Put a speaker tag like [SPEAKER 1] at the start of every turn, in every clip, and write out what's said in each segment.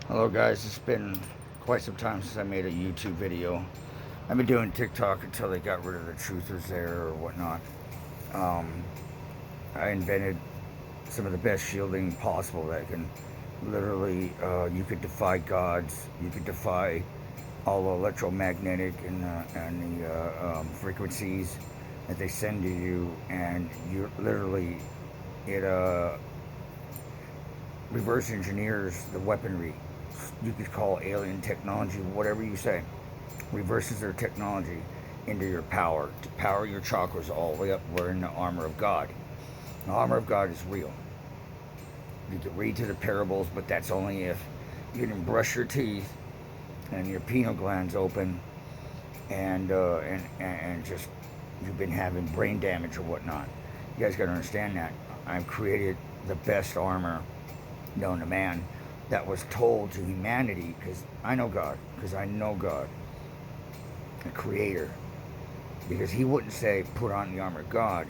[SPEAKER 1] Hello guys, it's been quite some time since I made a YouTube video. I've been doing TikTok until they got rid of the truthers there or whatnot. Um, I invented some of the best shielding possible that can literally, you could defy gods, you could defy all the electromagnetic and the frequencies that they send to you, and you literally, it reverse engineers the weaponry. You could call alien technology, whatever you say, reverses their technology into your power to power your chakras all the way up. We're in the armor of God. The armor of God is real. You can read to the parables, but that's only if you can brush your teeth and your pineal glands open, and just you've been having brain damage or whatnot. You guys got to understand that I've created the best armor known to man that was told to humanity, because I know God, the creator, because he wouldn't say put on the armor of God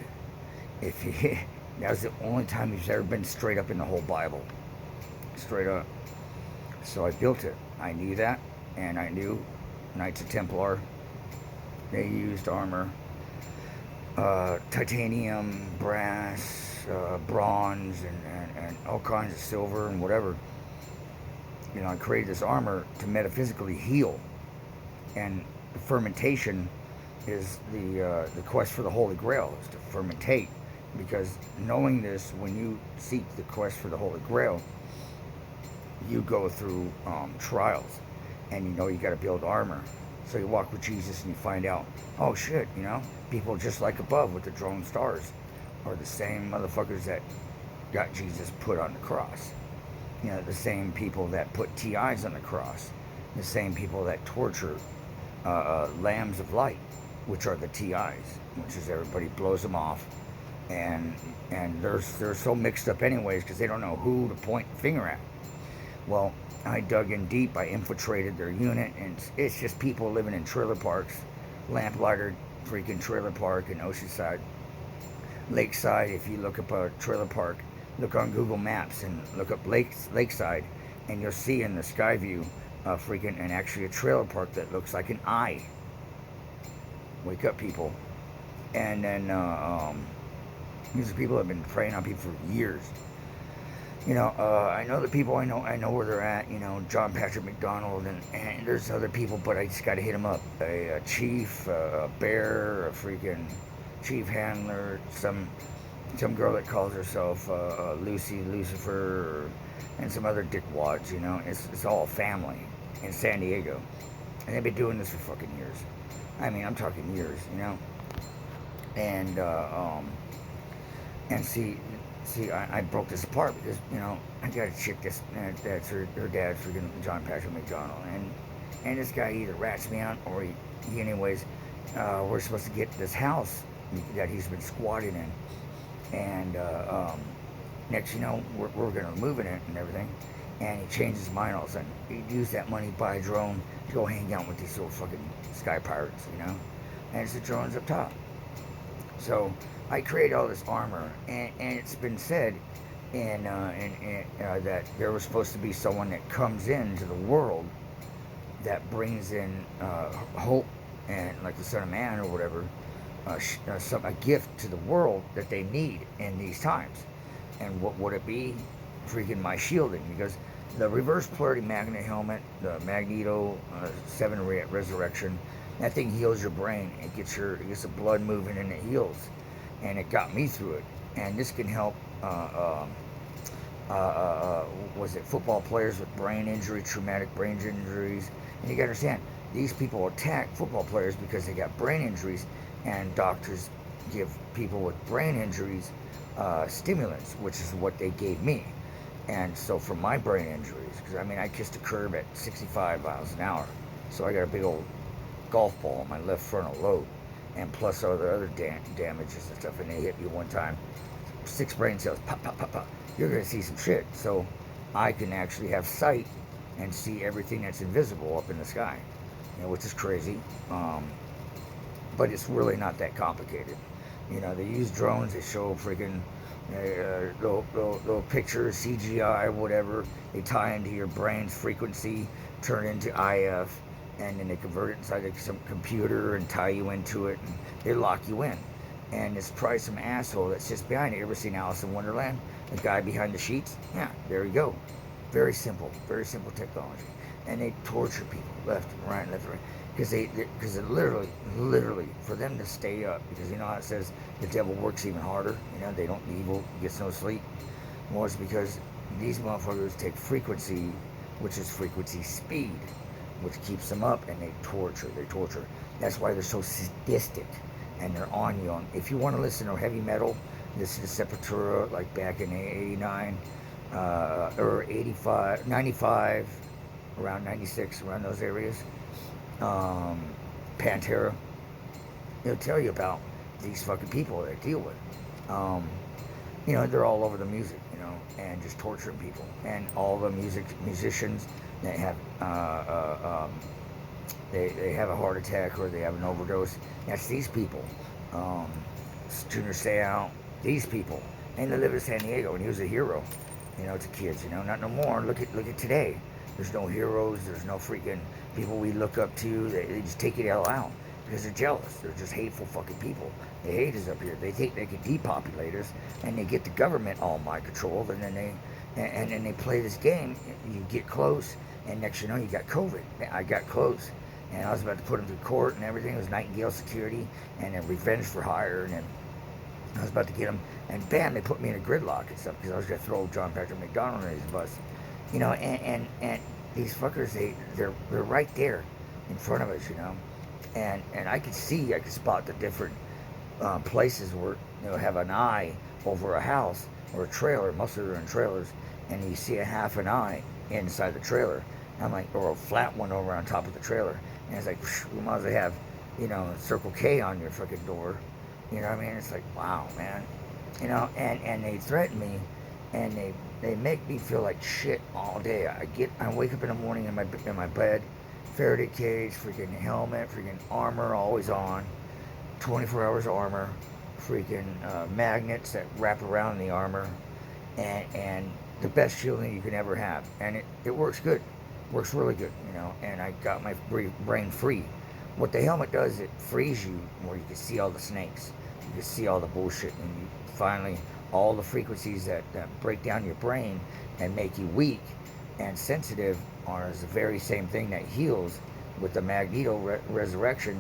[SPEAKER 1] if he that was the only time he's ever been straight up in the whole Bible, straight up. So I built it. I knew that, and I knew Knights of Templar, they used armor, titanium, brass, bronze, and all kinds of silver and whatever. I created this armor to metaphysically heal, and the fermentation is the quest for the Holy Grail, is to fermentate. Because knowing this, when you seek the quest for the Holy Grail, you go through trials, and you got to build armor. So you walk with Jesus and you find out, oh shit, people just like above with the drone stars are the same motherfuckers that got Jesus put on the cross. The same people that put TIs on the cross, the same people that torture lambs of light, which are the TIs, which is everybody blows them off, and they're so mixed up anyways because they don't know who to point the finger at. Well, I dug in deep. I infiltrated their unit, and it's just people living in trailer parks, lamplighter freaking trailer park in Oceanside, Lakeside. If you look up a trailer park, look on Google Maps and look up Lakeside, and you'll see in the sky view, and actually a trailer park that looks like an eye. Wake up, people! And then these are people that have been preying on people for years. I know the people. I know where they're at. John Patrick McDonald, and there's other people, but I just got to hit them up. A chief, a bear, a freaking chief handler, some girl that calls herself Lucifer, and some other dickwads. It's all family in San Diego, and they've been doing this for fucking years. I mean, I'm talking years. And and I broke this apart because I got a chick that's her dad's freaking John Patrick McDonald, and this guy either rats me out or he anyways. We're supposed to get this house that he's been squatting in, and next we're gonna move in it and everything, and he changed his mind all of a sudden. He'd use that money, buy a drone to go hang out with these little fucking sky pirates, and it's the drones up top. So I create all this armor, and it's been said that there was supposed to be someone that comes into the world that brings in hope, and like the Son of Man or whatever, a gift to the world that they need in these times. And what would it be? Freaking my shielding, because the reverse polarity magnet helmet, the Magneto 7 Resurrection, that thing heals your brain. It gets the blood moving and it heals, and it got me through it. And this can help. Was it football players with brain injury, traumatic brain injuries? And you got to understand, these people attack football players because they got brain injuries, and doctors give people with brain injuries stimulants, which is what they gave me. And so for my brain injuries, because I kissed a curb at 65 miles an hour, so I got a big old golf ball on my left frontal lobe, and plus all the other damages and stuff, and they hit me one time, 6 brain cells, pop, pop, pop, pop. You're gonna see some shit. So I can actually have sight and see everything that's invisible up in the sky, which is crazy. But it's really not that complicated. They use drones. They show freaking Little pictures, CGI, whatever. They tie into your brain's frequency, turn into IF, and then they convert it inside like some computer and tie you into it, and they lock you in. And it's probably some asshole that's just behind it. You ever seen Alice in Wonderland? The guy behind the sheets? Yeah, there you go. Very simple technology. And they torture people left and right, left and right. Because it literally, for them to stay up, because you know how it says the devil works even harder, the evil gets no sleep. Well, it's because these motherfuckers take frequency, which is frequency speed, which keeps them up, and they torture. That's why they're so sadistic, and they're on you. If you want to listen to heavy metal, listen to Sepultura, like back in '89, or '85, '95, around '96, around those areas. Pantera. It'll tell you about these fucking people that I deal with. They're all over the music, and just torturing people. And all the musicians that have, they have a heart attack or they have an overdose. That's these people. Junior Seau, these people. And they live in San Diego, and he was a hero, to kids. Not no more. Look at today. There's no heroes. There's no freaking people we look up to. They just take it all out because they're jealous. They're just hateful fucking people. They hate us up here. They think they can depopulate us, and they get the government all mind controlled, and then they play this game. You get close, and next you know you got COVID. I got close, and I was about to put him through court and everything. It was Nightingale Security and then Revenge for Hire, and then I was about to get him, and bam, they put me in a gridlock and stuff because I was going to throw John Patrick McDonald in his bus. And these fuckers, they're right there in front of us, and I could spot the different places where have an eye over a house or a trailer. Most of them are in trailers, and you see a half an eye inside the trailer. And I'm like, or a flat one over on top of the trailer, and it's like, we might as well have Circle K on your fucking door. You know what I mean? It's like, wow, man. And they threaten me, and they make me feel like shit all day. I wake up in the morning in my bed, Faraday cage, freaking helmet, freaking armor always on, 24 hours armor, freaking magnets that wrap around the armor, and the best shielding you can ever have. And it works good, works really good, and I got my brain free. What the helmet does, it frees you where you can see all the snakes, you can see all the bullshit, and you finally, all the frequencies that break down your brain and make you weak and sensitive are the very same thing that heals with the Magneto resurrection.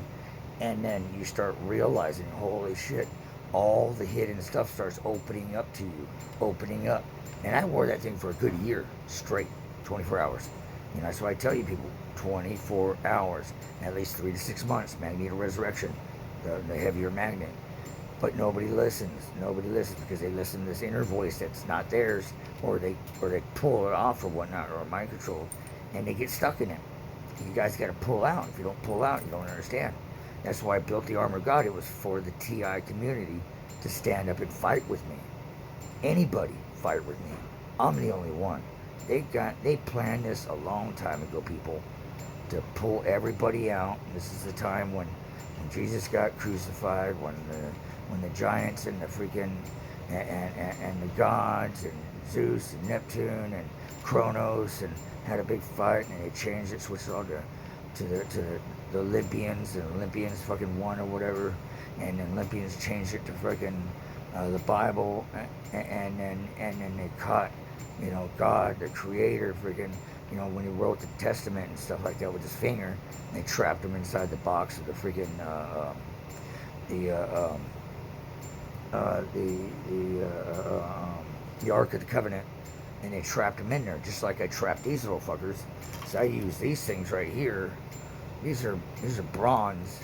[SPEAKER 1] And then you start realizing, holy shit, all the hidden stuff starts opening up to you, opening up. And I wore that thing for a good year straight, 24 hours. That's why I tell you people, 24 hours, at least 3 to 6 months, Magneto resurrection, the heavier magnet. But nobody listens because they listen to this inner voice that's not theirs, or they pull it off or whatnot, or mind control, and they get stuck in it. You guys got to pull out. If you don't pull out, you don't understand. That's why I built the Armor of God. It was for the TI community to stand up and fight with me. Anybody fight with me. I'm the only one. They planned this a long time ago, people, to pull everybody out. This is the time when Jesus got crucified, when the giants and the freaking and the gods and Zeus and Neptune and Kronos and had a big fight, and they changed it, switched it all to the Olympians, and Olympians fucking won or whatever, and then Olympians changed it to freaking the Bible, and then they caught God, the Creator, freaking when he wrote the Testament and stuff like that with his finger, and they trapped him inside the box of the freaking the Ark of the Covenant, and they trapped him in there, just like I trapped these little fuckers. So I use these things right here. These are bronze,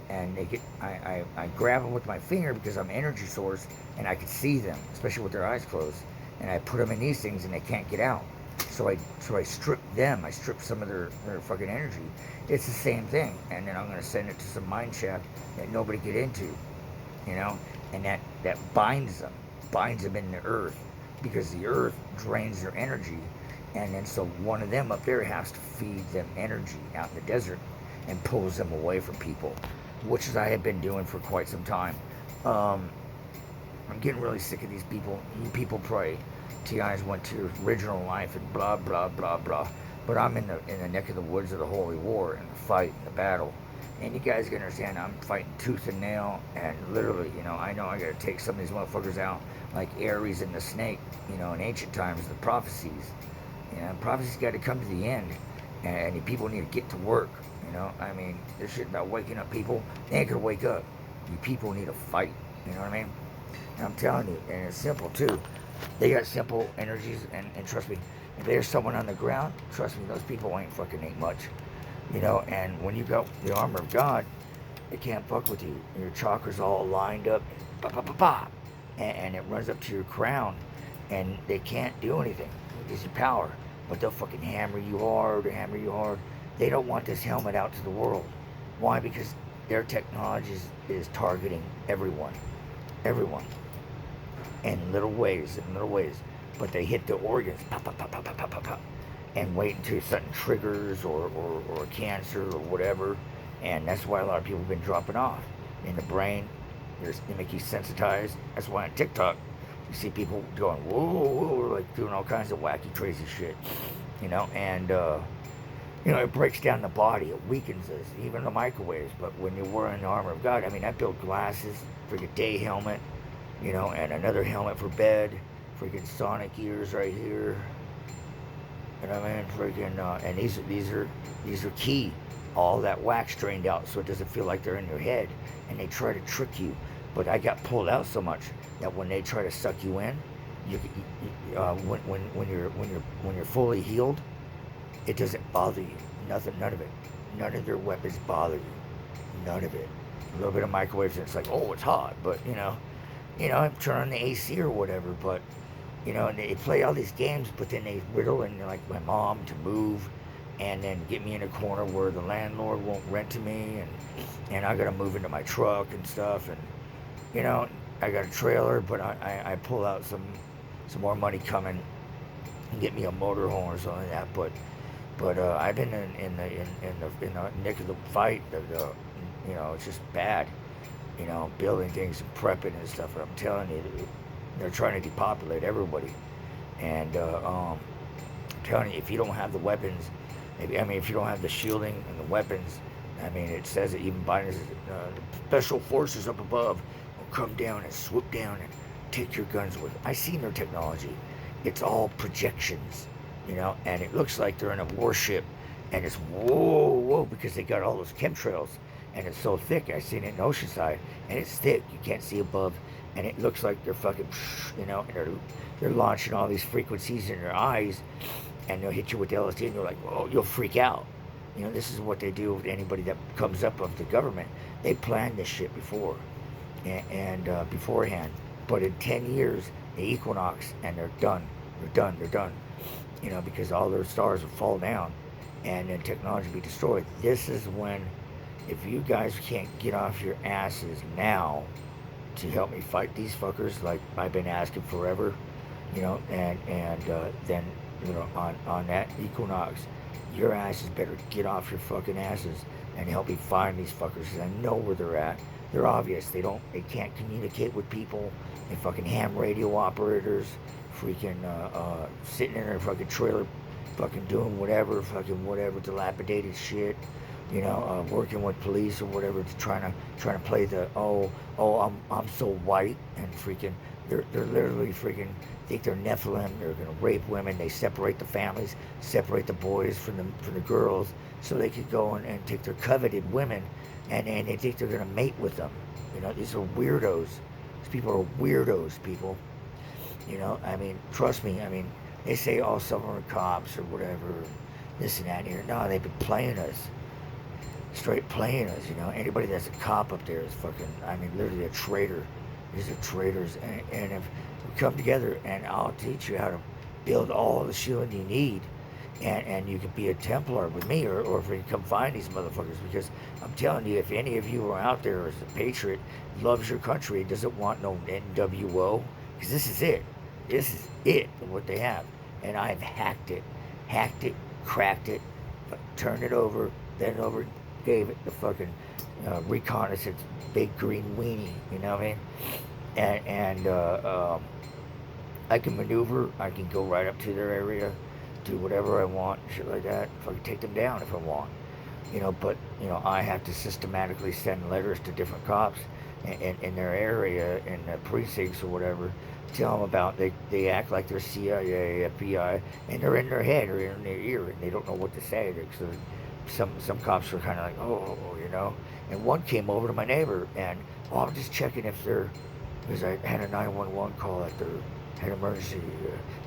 [SPEAKER 1] and I grab them with my finger because I'm an energy source, and I can see them, especially with their eyes closed. And I put them in these things, and they can't get out. So I strip them. I strip some of their fucking energy. It's the same thing, and then I'm gonna send it to some mine shaft that nobody get into, and that binds them in the earth, because the earth drains their energy, and then so one of them up there has to feed them energy out in the desert and pulls them away from people, which is I have been doing for quite some time. I'm getting really sick of these people. You people pray. TI's went to your original life and blah blah blah blah. But I'm in the neck of the woods of the holy war and the fight and the battle. And you guys can understand I'm fighting tooth and nail, and literally, I know I gotta take some of these motherfuckers out like Ares and the snake, in ancient times, the prophecies. Prophecies gotta come to the end, and people need to get to work. I mean, this shit about waking up people, they ain't gonna wake up. You people need to fight, you know what I mean? And I'm telling you, and it's simple too. They got simple energies, and trust me, if there's someone on the ground, trust me, those people ain't much. And when you got the armor of God, it can't fuck with you. Your chakras all lined up, bah, bah, bah, bah, and it runs up to your crown, and they can't do anything. It gives you power, but they'll fucking hammer you hard, hammer you hard. They don't want this helmet out to the world. Why? Because their technology is targeting everyone, everyone, in little ways, but they hit the organs, pop, pop, pop, pop, pop, pop, pop, and wait until something triggers or cancer or whatever. And that's why a lot of people have been dropping off. In the brain, they make you sensitized. That's why on TikTok, you see people going, whoa, whoa, whoa, like doing all kinds of wacky, crazy shit. And it breaks down the body. It weakens us, even the microwaves. But when you're wearing the armor of God, I mean, I built glasses, freaking day helmet, and another helmet for bed, freaking sonic ears right here. And I mean, freaking, and these are key. All that wax drained out, so it doesn't feel like they're in your head. And they try to trick you, but I got pulled out so much that when they try to suck you in, when you're fully healed, it doesn't bother you. Nothing, none of it. None of their weapons bother you. None of it. A little bit of microwaves, and it's like, oh, it's hot, but I'm turning on the AC or whatever, but and they play all these games, but then they riddle and like my mom to move, and then get me in a corner where the landlord won't rent to me, and I gotta move into my truck and stuff, and I got a trailer, but I pull out some more money coming and get me a motorhome or something like that, but I've been in the nick of the fight. It's just bad. Building things and prepping and stuff. And I'm telling you, they're trying to depopulate everybody. And I'm telling you, if you don't have the weapons, if you don't have the shielding and the weapons, it says that even Biden's special forces up above will come down and swoop down and take your guns with. I seen their technology. It's all projections, and it looks like they're in a warship, and it's whoa, because they got all those chemtrails, and it's so thick. I seen it in Oceanside, and it's thick. You can't see above, and it looks like they're fucking, and they're launching all these frequencies in your eyes, and they'll hit you with LSD, and you're like, oh, you'll freak out. This is what they do with anybody that comes up of the government. They plan this shit before, and beforehand. But in 10 years, the equinox, and they're done. They're done. Because all their stars will fall down, and then technology will be destroyed. This is when, if you guys can't get off your asses now to help me fight these fuckers, like I've been asking forever, and then on that equinox, your asses better get off your fucking asses and help me find these fuckers, because I know where they're at. They're obvious. They can't communicate with people. They fucking ham radio operators, freaking sitting in their fucking trailer, fucking doing whatever, dilapidated shit. Working with police or whatever, to trying to play the I'm so white, and freaking they're literally freaking think they're Nephilim. They're gonna rape women. They separate the families, separate the boys from the girls, so they could go and take their coveted women, and they think they're gonna mate with them. These are weirdos. These people are weirdos, people. Trust me. They say, oh, some are cops or whatever, this and that here. No, they've been playing us. Straight playing us, Anybody that's a cop up there is fucking, literally a traitor. These are traitors. And if we come together, and I'll teach you how to build all the shielding you need, and you can be a Templar with me, or if we can come find these motherfuckers, because I'm telling you, if any of you are out there as a patriot, loves your country, doesn't want no NWO, because this is it, what they have. And I've hacked it, cracked it, turned it over, then over, gave it the fucking reconnaissance big green weenie, you know what I mean? and I can maneuver. I can go right up to their area, do whatever I want, shit like that. If I can take them down if I want, But I have to systematically send letters to different cops in their area, in the precincts or whatever, tell them about they act like they're CIA, FBI, and they're in their head or in their ear, and they don't know what to say. So some cops are kind of like, oh. And one came over to my neighbor, and I'm just checking if they're, because I had a 911 call that they had emergency,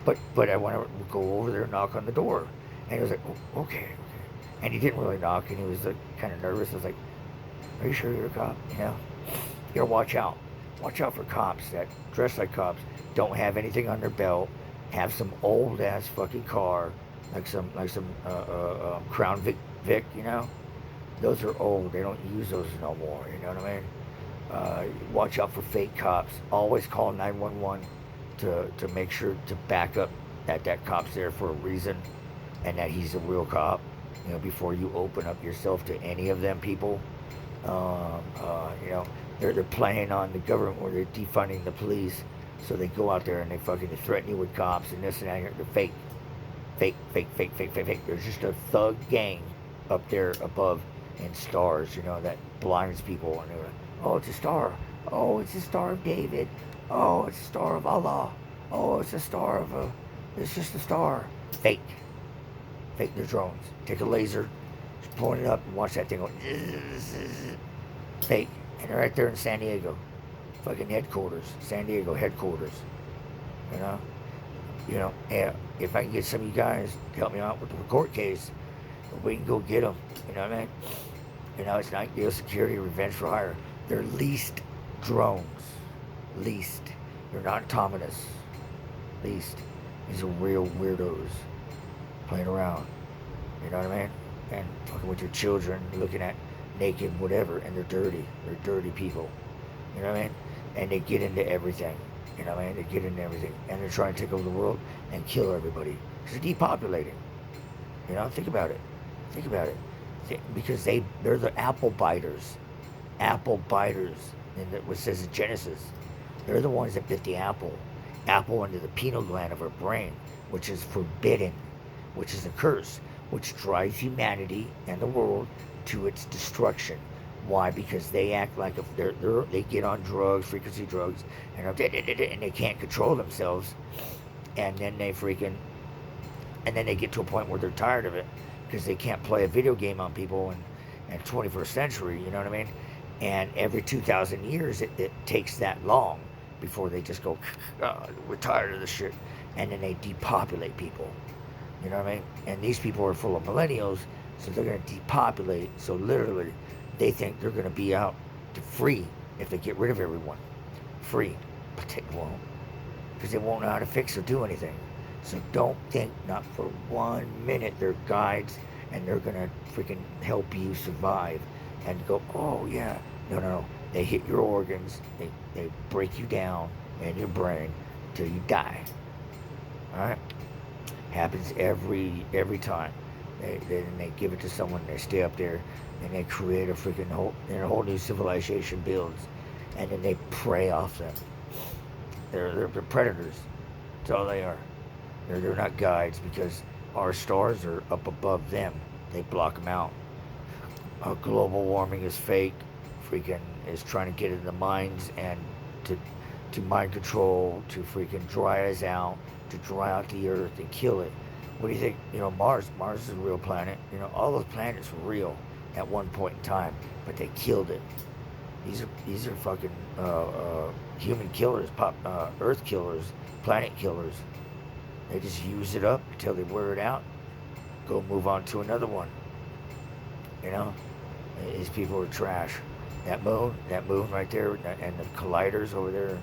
[SPEAKER 1] but I want to go over there and knock on the door, and he was like, oh, okay. And he didn't really knock, and he was like, kind of nervous. I was like, are you sure you're a cop? You gotta watch out. Watch out for cops that dress like cops, don't have anything on their belt, have some old ass fucking car, like some Crown Vic. Those are old. They don't use those no more. You know what I mean? Watch out for fake cops. Always call 911 to make sure to back up that cop's there for a reason, and that he's a real cop. Before you open up yourself to any of them people. They're playing on the government where they're defunding the police, so they go out there and they threaten you with cops and this and that. They're fake, fake, fake, fake, fake, fake, fake. There's just a thug gang up there above in stars, that blinds people. And they're like, oh, it's a star. Oh, it's a star of David. Oh, it's a star of Allah. Oh, it's a star of it's just a star. Fake. Fake their drones. Take a laser, just point it up and watch that thing go. Fake. And they're right there in San Diego. Fucking headquarters. San Diego headquarters. And if I can get some of you guys to help me out with the court case, we can go get them. You know what I mean? It's Nightingale Security Revenge for Hire. They're leased drones. Leased. They're not autonomous. Leased. These are real weirdos playing around. You know what I mean? And fucking with your children, looking at naked, whatever, and they're dirty. They're dirty people. You know what I mean? And they get into everything. You know what I mean? They get into everything. And they're trying to take over the world and kill everybody. Because they're depopulating. Think about it. Think about it. Because they're the apple biters. Apple biters. And what says in Genesis. They're the ones that bit the apple. Apple into the pineal gland of our brain, which is forbidden, which is a curse, which drives humanity and the world to its destruction. Why? Because they act like if they get on drugs, frequency drugs, and they can't control themselves, and then they get to a point where they're tired of it because they can't play a video game on people in 21st century. You know what I mean? And every 2,000 years, it takes that long before they just go, we're tired of this shit, and then they depopulate people. You know what I mean? And these people are full of millennials, so they're going to depopulate. So literally, they think they're going to be out to free if they get rid of everyone. Free. But they won't. Because they won't know how to fix or do anything. So don't think, not for 1 minute, they're guides and they're going to freaking help you survive. And go, oh yeah. No. They hit your organs. They break you down in your brain till you die. Alright? Happens every time. They give it to someone, they stay up there, and they create a freaking whole new civilization builds, and then they prey off them. They're predators. That's all they are. They're not guides because our stars are up above them. They block them out. Global warming is fake. Freaking is trying to get in the minds and to mind control, to freaking dry us out, to dry out the earth and kill it. What do you think? Mars is a real planet. All those planets were real at one point in time, but they killed it. These are fucking human killers, earth killers, planet killers. They just use it up until they wear it out. Go move on to another one. These people are trash. That moon right there, and the colliders over there,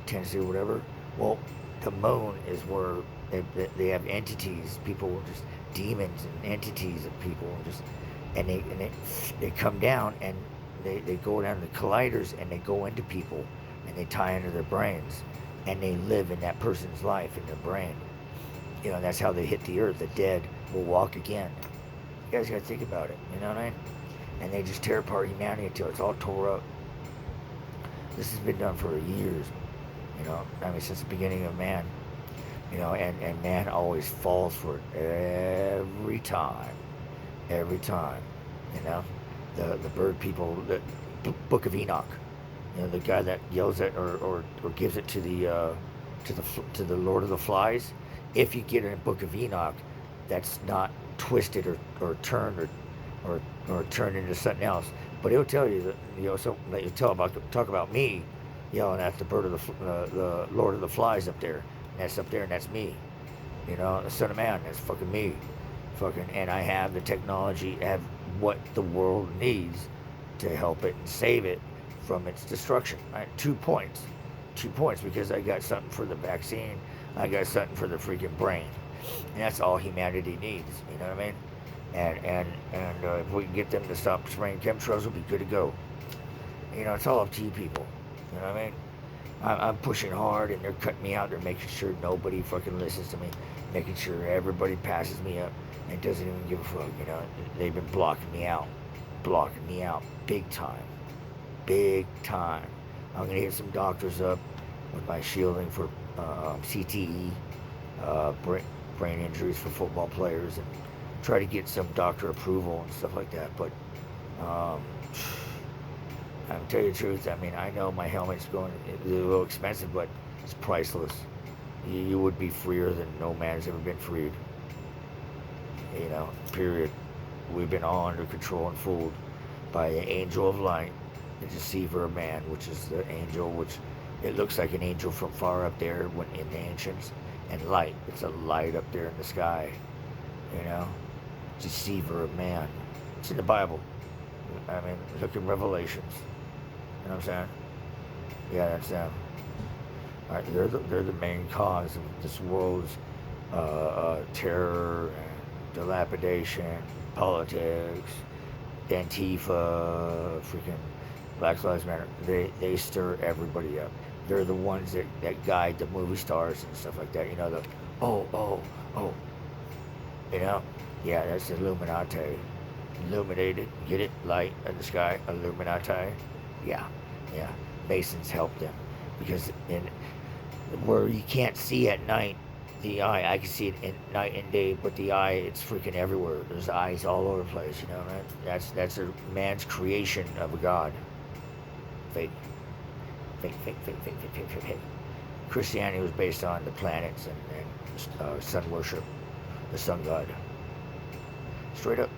[SPEAKER 1] Tennessee, whatever. Well, the moon is where they have entities. People are just demons and entities of people, and they come down and they go down the colliders and they go into people and they tie into their brains and they live in that person's life in their brain. That's how they hit the earth. The dead will walk again. You guys gotta think about it. You know what I mean? and they just tear apart humanity until it's all tore up. This has been done for years. Since the beginning of man. And man always falls for it every time. You know, the bird people, the Book of Enoch. The guy that yells at or gives it to the Lord of the Flies. If you get in a Book of Enoch, that's not twisted or turned or turned into something else. But it'll tell you that so that you talk about me yelling at the bird of the Lord of the Flies up there. And that's up there, and that's me. The Son of Man. That's fucking me. And I have the technology, have what the world needs to help it and save it from its destruction. 2 points. 2 points because I got something for the vaccine. I got something for the freaking brain. And that's all humanity needs. You know what I mean? And if we can get them to stop spraying chemtrails, we'll be good to go. It's all up to you people. You know what I mean? I'm pushing hard, and they're cutting me out. They're making sure nobody fucking listens to me, making sure everybody passes me up and doesn't even give a fuck. They've been blocking me out, big time. I'm gonna hit some doctors up with my shielding for CTE, brain injuries for football players, and try to get some doctor approval and stuff like that. But I'm tell you the truth. I know my helmet's a little expensive, but it's priceless. You would be freer than no man has ever been freed. Period. We've been all under control and fooled by the angel of light, the deceiver of man, which is the angel, which it looks like an angel from far up there when in the ancients, and light. It's a light up there in the sky. Deceiver of man. It's in the Bible. Look in Revelations. You know what I'm saying? Yeah, that's them. All right, they're the main cause of this world's terror and dilapidation, politics, Antifa, freaking Black Lives Matter. They stir everybody up. They're the ones that guide the movie stars and stuff like that. Oh. Yeah, that's Illuminati. Illuminated, get it? Light in the sky, Illuminati. Yeah. Masons help them because where you can't see at night, the eye, I can see it in night and day, but the eye, it's freaking everywhere. There's eyes all over the place, right? That's a man's creation of a god. Fake. Christianity was based on the planets and sun worship, the sun god. Straight up,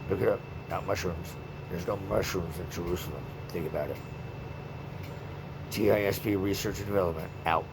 [SPEAKER 1] look it up. Not mushrooms. There's no mushrooms in Jerusalem. Think about it. TISP Research and Development out.